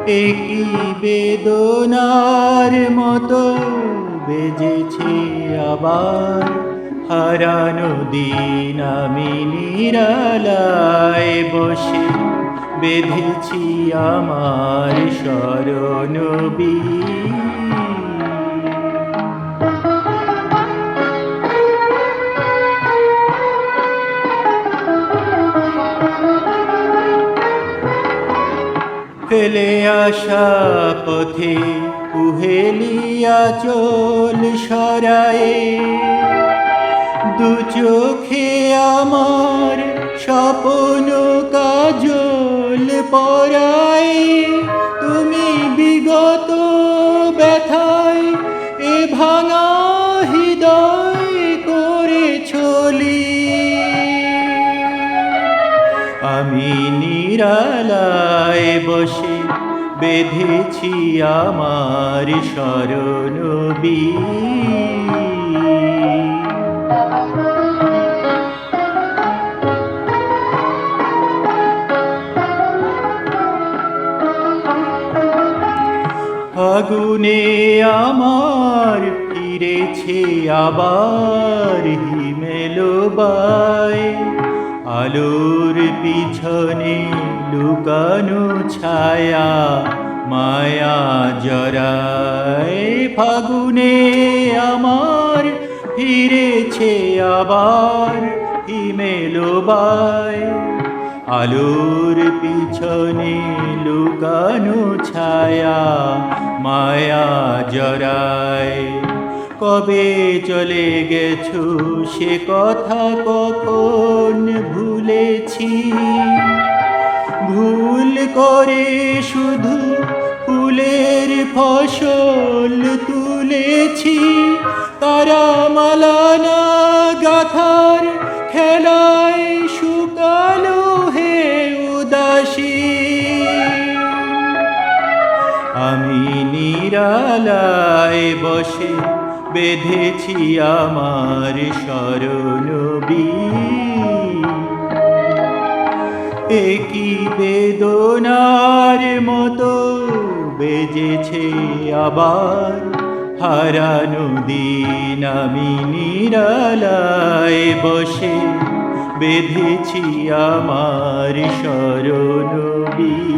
একই বেদনার মতো বেজেছে আবার হারানো দিন আমি নিরালায় বসে বেঁধেছি আমার স্মরণবীজ। ফেলে আসা পথে কুহেলিয়া চোল সরায়ে দু চোখে আমার স্বপ্ন কাজল পরায় তুমি বিগত ব্যথায় এ ভাঙা হৃদয় করে ছলি আমি নিরালায় বসে বেঁধেছি আমার স্মরণবীজ। ফাগুনে আমার ফিরেছে আবার হিমেলবায় আলোর পিছনে লুকানো ছায়া মায়া জড়ায়। ফাগুনে আমার ফিরেছে আবার হিমেলবায় আলোর পিছনে লুকানো ছায়া মায়া জড়ায়। কবে চলে গেছো সে কথা কখন ভুলেছি, ভুল করে শুধু ফুলের ফসল তুলেছি। তারা মালানা গাথার খেলায় শুকালো হে উদাসী। আমি নিরালায় বসে বেঁধেছি আমার স্মরণবীজ। একই বেদনার মতো বেজেছে আবার হারানো দিন আমি নিরালায় বসে বেঁধেছি আমার স্মরণবীজ।